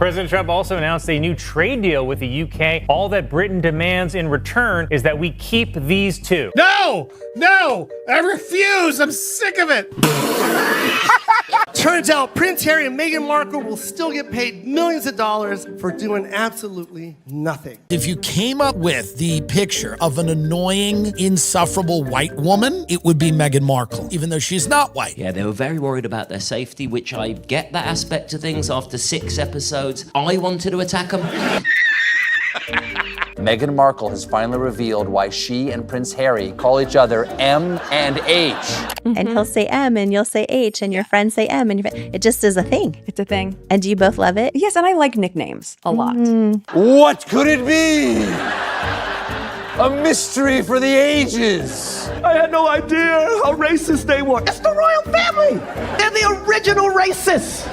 President Trump also announced a new trade deal with the UK. All that Britain demands in return is that we keep these two. No! No! I refuse! I'm sick of it! Turns out Prince Harry and Meghan Markle will still get paid millions of dollars for doing absolutely nothing. If you came up with the picture of an annoying, insufferable white woman, it would be Meghan Markle, even though she's not white. Yeah, they were very worried about their safety, which I get that aspect of things. After 6 episodes, I wanted to attack them. Meghan Markle has finally revealed why she and Prince Harry call each other M and H. Mm-hmm. And he'll say M and you'll say H and your friends say M and it just is a thing. It's a thing. And do you both love it? Yes, and I like nicknames a lot. What could it be? A mystery for the ages. I had no idea how racist they were. It's the royal family! They're the original racists!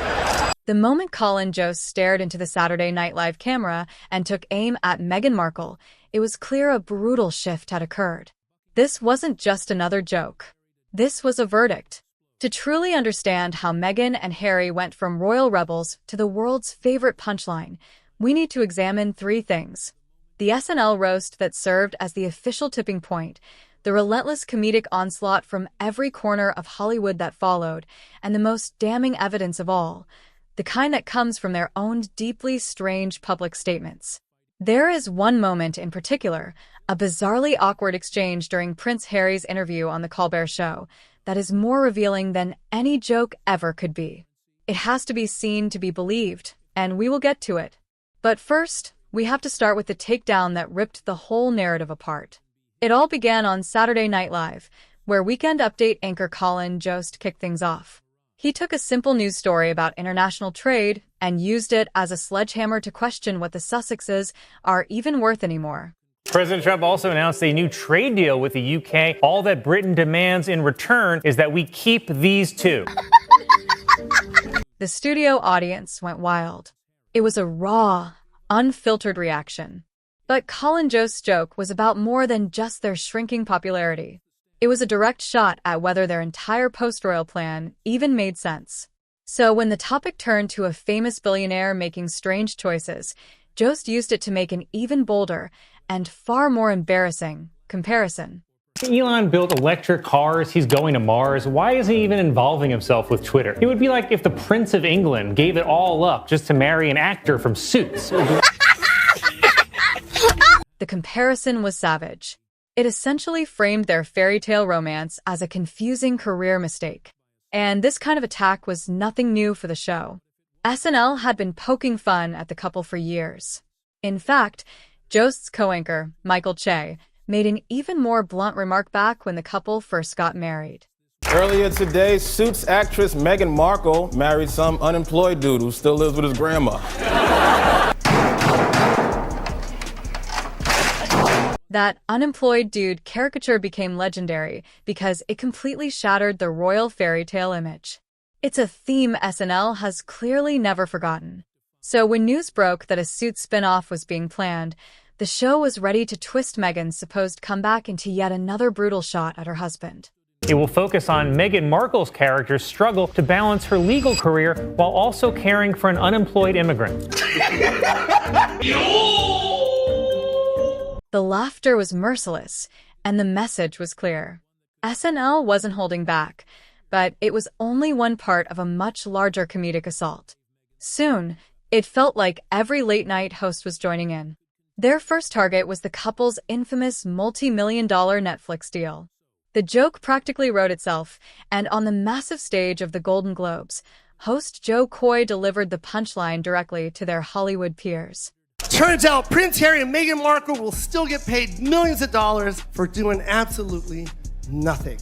The moment Colin Jost stared into the Saturday Night Live camera and took aim at Meghan Markle, it was clear a brutal shift had occurred. This wasn't just another joke. This was a verdict. To truly understand how Meghan and Harry went from royal rebels to the world's favorite punchline, we need to examine 3 things. The SNL roast that served as the official tipping point, the relentless comedic onslaught from every corner of Hollywood that followed, and the most damning evidence of all, the kind that comes from their own deeply strange public statements. There is one moment in particular, a bizarrely awkward exchange during Prince Harry's interview on The Colbert Show, that is more revealing than any joke ever could be. It has to be seen to be believed, and we will get to it. But first, we have to start with the takedown that ripped the whole narrative apart. It all began on Saturday Night Live, where Weekend Update anchor Colin Jost kicked things off. He took a simple news story about international trade and used it as a sledgehammer to question what the Sussexes are even worth anymore. President Trump also announced a new trade deal with the UK. All that Britain demands in return is that we keep these two. The studio audience went wild. It was a raw, unfiltered reaction. But Colin Jost's joke was about more than just their shrinking popularity. It was a direct shot at whether their entire post-royal plan even made sense. So when the topic turned to a famous billionaire making strange choices, Jost used it to make an even bolder and far more embarrassing comparison. Elon built electric cars, he's going to Mars. Why isn't he even involving himself with Twitter? It would be like if the Prince of England gave it all up just to marry an actor from Suits. The comparison was savage. It essentially framed their fairy tale romance as a confusing career mistake. And this kind of attack was nothing new for the show. SNL had been poking fun at the couple for years. In fact, Jost's co-anchor, Michael Che, made an even more blunt remark back when the couple first got married. Earlier today, Suits actress Meghan Markle married some unemployed dude who still lives with his grandma. That unemployed dude caricature became legendary because it completely shattered the royal fairy tale image. It's a theme SNL has clearly never forgotten. So when news broke that a Suits spin-off was being planned, the show was ready to twist Meghan's supposed comeback into yet another brutal shot at her husband. It will focus on Meghan Markle's character's struggle to balance her legal career while also caring for an unemployed immigrant. The laughter was merciless, and the message was clear. SNL wasn't holding back, but it was only one part of a much larger comedic assault. Soon, it felt like every late-night host was joining in. Their first target was the couple's infamous multi-million-dollar Netflix deal. The joke practically wrote itself, and on the massive stage of the Golden Globes, host Joe Coy delivered the punchline directly to their Hollywood peers. Turns out Prince Harry and Meghan Markle will still get paid millions of dollars for doing absolutely nothing.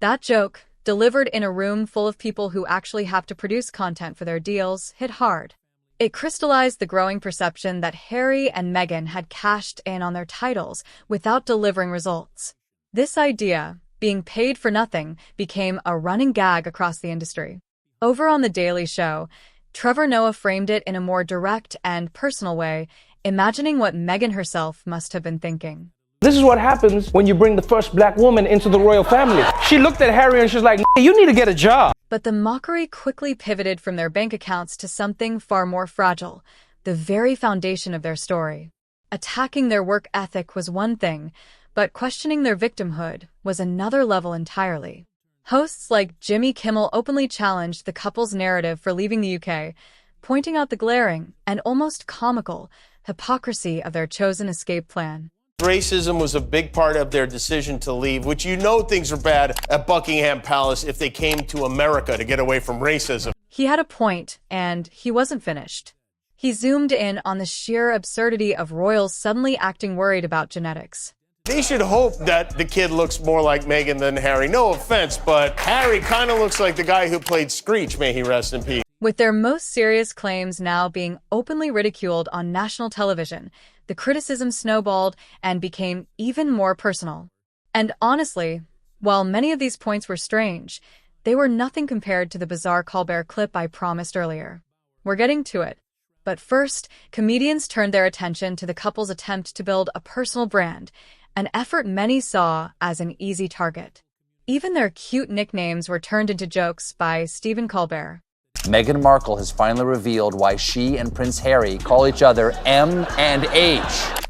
That joke, delivered in a room full of people who actually have to produce content for their deals, hit hard. It crystallized the growing perception that Harry and Meghan had cashed in on their titles without delivering results. This idea, being paid for nothing, became a running gag across the industry. Over on The Daily Show, Trevor Noah framed it in a more direct and personal way, imagining what Meghan herself must have been thinking. This is what happens when you bring the first black woman into the royal family. She looked at Harry and she's like, "You need to get a job." But the mockery quickly pivoted from their bank accounts to something far more fragile, the very foundation of their story. Attacking their work ethic was one thing, but questioning their victimhood was another level entirely. Hosts like Jimmy Kimmel openly challenged the couple's narrative for leaving the UK, pointing out the glaring and almost comical hypocrisy of their chosen escape plan. Racism was a big part of their decision to leave, which you know things are bad at Buckingham Palace if they came to America to get away from racism. He had a point, and he wasn't finished. He zoomed in on the sheer absurdity of royals suddenly acting worried about genetics. They should hope that the kid looks more like Meghan than Harry. No offense, but Harry kind of looks like the guy who played Screech, may he rest in peace. With their most serious claims now being openly ridiculed on national television, the criticism snowballed and became even more personal. And honestly, while many of these points were strange, they were nothing compared to the bizarre Colbert clip I promised earlier. We're getting to it. But first, comedians turned their attention to the couple's attempt to build a personal brand, an effort many saw as an easy target. Even their cute nicknames were turned into jokes by Stephen Colbert. Meghan Markle has finally revealed why she and Prince Harry call each other M and H.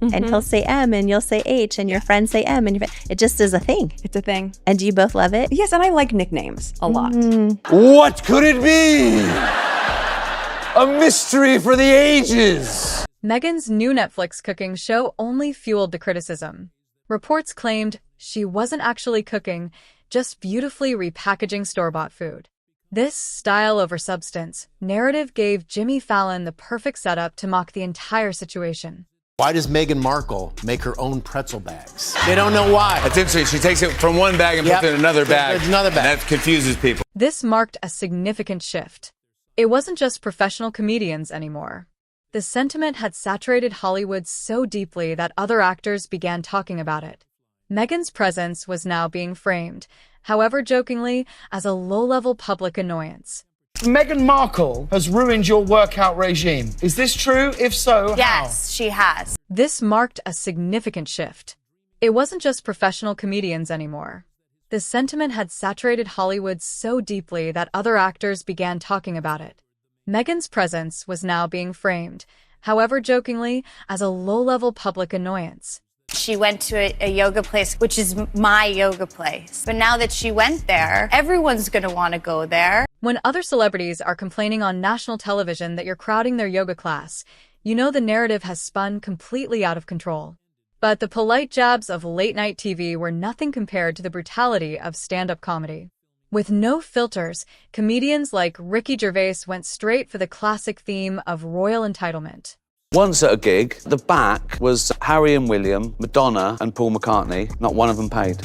And he'll say M and you'll say H and your friends say M and it just is a thing. It's a thing. And do you both love it? Yes, and I like nicknames a lot. What could it be? A mystery for the ages. Meghan's new Netflix cooking show only fueled the criticism. Reports claimed she wasn't actually cooking, just beautifully repackaging store-bought food. This style over substance narrative gave Jimmy Fallon the perfect setup to mock the entire situation. Why does Meghan Markle make her own pretzel bags? They don't know why. That's interesting. She takes it from one bag and puts it in another bag. There's another bag. And that confuses people. This marked a significant shift. It wasn't just professional comedians anymore. The sentiment had saturated Hollywood so deeply that other actors began talking about it. Meghan's presence was now being framed, however jokingly, as a low-level public annoyance. Meghan Markle has ruined your workout regime. Is this true? If so, yes, she has. This marked a significant shift. It wasn't just professional comedians anymore. The sentiment had saturated Hollywood so deeply that other actors began talking about it. Meghan's presence was now being framed, however jokingly, as a low-level public annoyance. She went to a yoga place, which is my yoga place. But now that she went there, everyone's going to want to go there. When other celebrities are complaining on national television that you're crowding their yoga class, you know the narrative has spun completely out of control. But the polite jabs of late-night TV were nothing compared to the brutality of stand-up comedy. With no filters, comedians like Ricky Gervais went straight for the classic theme of royal entitlement. Once at a gig, the back was Harry and William, Madonna and Paul McCartney. Not one of them paid.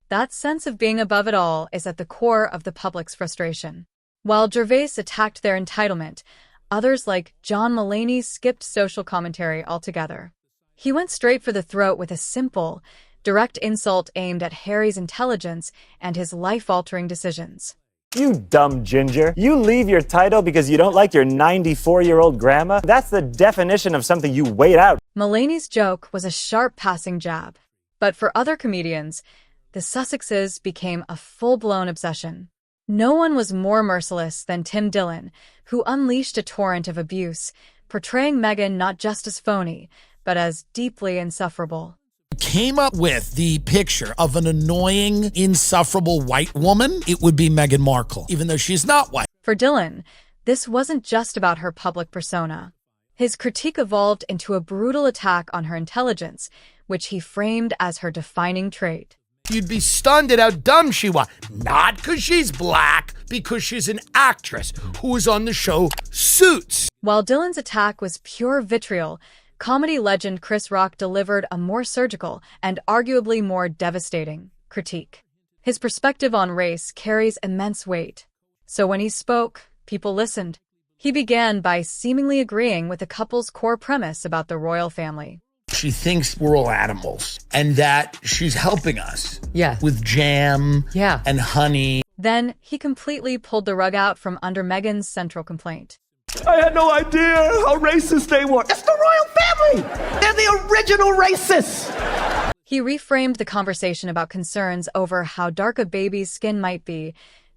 That sense of being above it all is at the core of the public's frustration. While Gervais attacked their entitlement, others like John Mulaney skipped social commentary altogether. He went straight for the throat with a simple, direct insult aimed at Harry's intelligence and his life-altering decisions. You dumb ginger. You leave your title because you don't like your 94-year-old grandma? That's the definition of something you wait out. Mulaney's joke was a sharp passing jab. But for other comedians, the Sussexes became a full-blown obsession. No one was more merciless than Tim Dillon, who unleashed a torrent of abuse, portraying Meghan not just as phony, but as deeply insufferable. Came up with the picture of an annoying, insufferable white woman, it would be Meghan Markle, even though she's not white. For Dillon, this wasn't just about her public persona. His critique evolved into a brutal attack on her intelligence, which he framed as her defining trait. You'd be stunned at how dumb she was. Not because she's black, because she's an actress who was on the show Suits. While Dillon's attack was pure vitriol, comedy legend Chris Rock delivered a more surgical and arguably more devastating critique. His perspective on race carries immense weight. So when he spoke, people listened. He began by seemingly agreeing with the couple's core premise about the royal family. She thinks we're all animals and that she's helping us with jam and honey. Then he completely pulled the rug out from under Meghan's central complaint. I had no idea how racist they were. It's the royal family. They're the original racists. He reframed the conversation about concerns over how dark a baby's skin might be,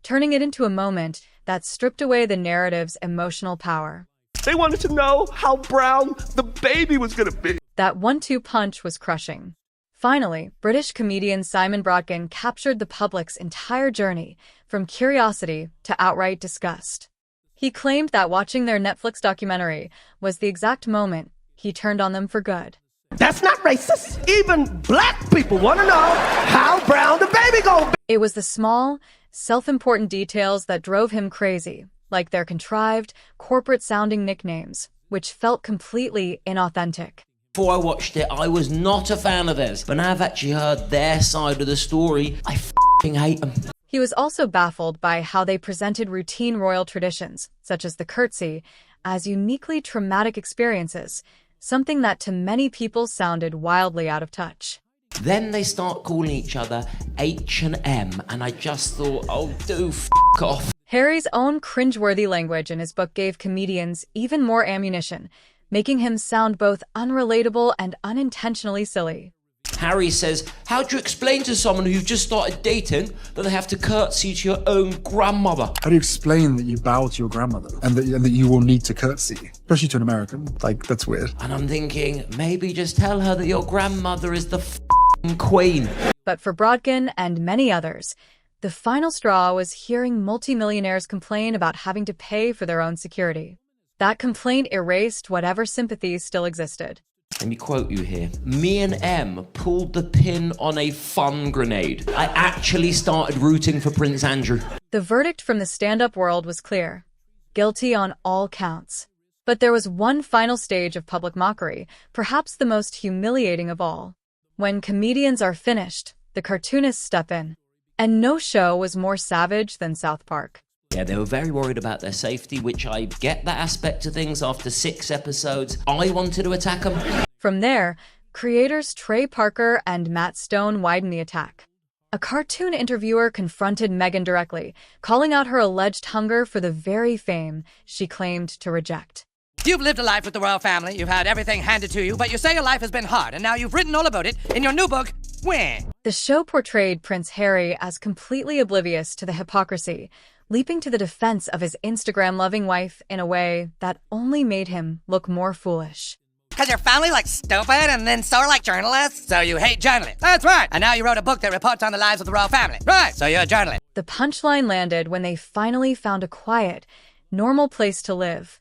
turning it into a moment that stripped away the narrative's emotional power. They wanted to know how brown the baby was gonna be. That 1-2 punch was crushing. Finally, British comedian Simon Brodkin captured the public's entire journey, from curiosity to outright disgust. He claimed that watching their Netflix documentary was the exact moment he turned on them for good. That's not racist. Even black people want to know how brown the baby gonna be. It was the small, self-important details that drove him crazy, like their contrived, corporate-sounding nicknames, which felt completely inauthentic. Before I watched it, I was not a fan of theirs, but now I've actually heard their side of the story, I f***ing hate them. He was also baffled by how they presented routine royal traditions, such as the curtsy, as uniquely traumatic experiences, something that to many people sounded wildly out of touch. Then they start calling each other H and M, and I just thought, oh, do f*** off. Harry's own cringeworthy language in his book gave comedians even more ammunition, making him sound both unrelatable and unintentionally silly. Harry says, how do you explain to someone who you've just started dating that they have to curtsy to your own grandmother? How do you explain that you bow to your grandmother and that you will need to curtsy? Especially to an American. Like, that's weird. And I'm thinking, maybe just tell her that your grandmother is the f***ing queen. But for Brodkin and many others, the final straw was hearing multimillionaires complain about having to pay for their own security. That complaint erased whatever sympathies still existed. Let me quote you here. Me and M pulled the pin on a fun grenade. I actually started rooting for Prince Andrew. The verdict from the stand-up world was clear. Guilty on all counts. But there was one final stage of public mockery, perhaps the most humiliating of all. When comedians are finished, the cartoonists step in. And no show was more savage than South Park. Yeah, they were very worried about their safety, which I get that aspect of things after 6 episodes. I wanted to attack them. From there, creators Trey Parker and Matt Stone widened the attack. A cartoon interviewer confronted Meghan directly, calling out her alleged hunger for the very fame she claimed to reject. You've lived a life with the royal family, you've had everything handed to you, but you say your life has been hard, and now you've written all about it in your new book, Win. The show portrayed Prince Harry as completely oblivious to the hypocrisy, leaping to the defense of his Instagram-loving wife in a way that only made him look more foolish. Because your family like stupid and then so are like journalists? So you hate journalists. That's right. And now you wrote a book that reports on the lives of the royal family. Right. So you're a journalist. The punchline landed when they finally found a quiet, normal place to live,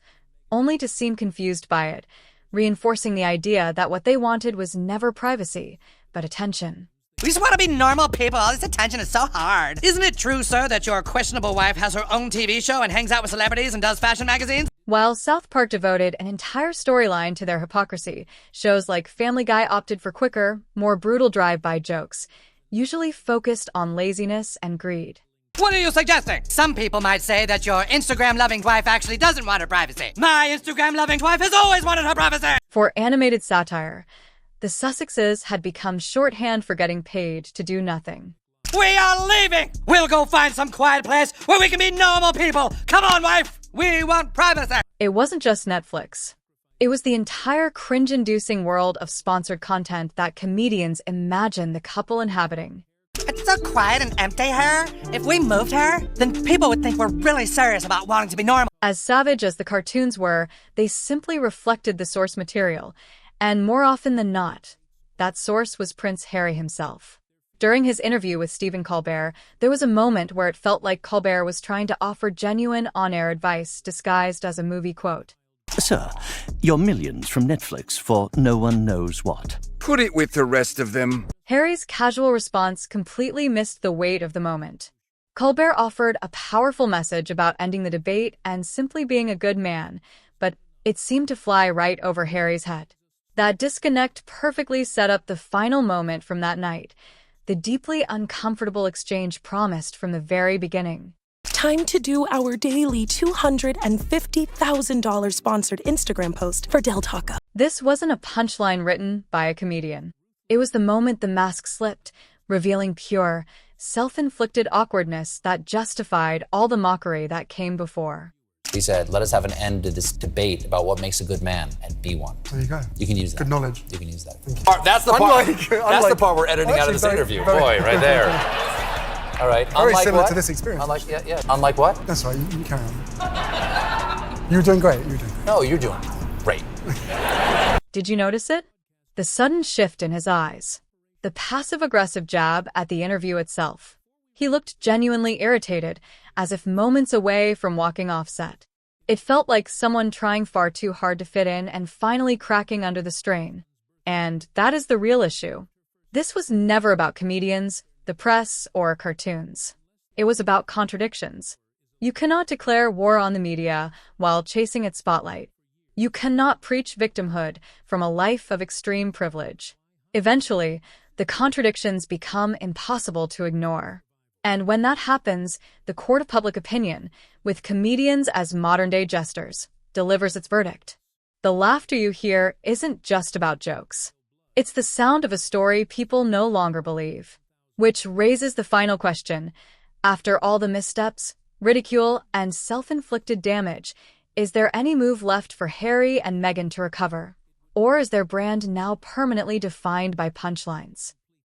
only to seem confused by it, reinforcing the idea that what they wanted was never privacy, but attention. We just want to be normal people. All this attention is so hard. Isn't it true, sir, that your questionable wife has her own TV show and hangs out with celebrities and does fashion magazines? While South Park devoted an entire storyline to their hypocrisy, shows like Family Guy opted for quicker, more brutal drive-by jokes, usually focused on laziness and greed. What are you suggesting? Some people might say that your Instagram-loving wife actually doesn't want her privacy. My Instagram-loving wife has always wanted her privacy! For animated satire, the Sussexes had become shorthand for getting paid to do nothing. We are leaving! We'll go find some quiet place where we can be normal people! Come on, wife! We want privacy! It wasn't just Netflix. It was the entire cringe-inducing world of sponsored content that comedians imagined the couple inhabiting. It's so quiet and empty here. If we moved her, then people would think we're really serious about wanting to be normal. As savage as the cartoons were, they simply reflected the source material. And more often than not, that source was Prince Harry himself. During his interview with Stephen Colbert, there was a moment where it felt like Colbert was trying to offer genuine on-air advice disguised as a movie quote. Sir, your millions from Netflix for no one knows what. Put it with the rest of them. Harry's casual response completely missed the weight of the moment. Colbert offered a powerful message about ending the debate and simply being a good man, but it seemed to fly right over Harry's head. That disconnect perfectly set up the final moment from that night, the deeply uncomfortable exchange promised from the very beginning. Time to do our daily $250,000 sponsored Instagram post for Del Taco. This wasn't a punchline written by a comedian. It was the moment the mask slipped, revealing pure, self-inflicted awkwardness that justified all the mockery that came before. He said, let us have an end to this debate about what makes a good man and be one. There you go. You can use that. Good knowledge. You can use that. That's the part we're editing out of this interview. Boy, right there. All right. Very Unlike similar what? to this experience. Unlike, yeah. Unlike what? That's right, you carry on. You were doing great, you were doing great. No, you're doing great. Did you notice it? The sudden shift in his eyes. The passive-aggressive jab at the interview itself. He looked genuinely irritated, as if moments away from walking off set. It felt like someone trying far too hard to fit in and finally cracking under the strain. And that is the real issue. This was never about comedians, the press, or cartoons. It was about contradictions. You cannot declare war on the media while chasing its spotlight. You cannot preach victimhood from a life of extreme privilege. Eventually, the contradictions become impossible to ignore. And when that happens, the court of public opinion, with comedians as modern-day jesters, delivers its verdict. The laughter you hear isn't just about jokes. It's the sound of a story people no longer believe. Which raises the final question. After all the missteps, ridicule, and self-inflicted damage, is there any move left for Harry and Meghan to recover? Or is their brand now permanently defined by punchlines?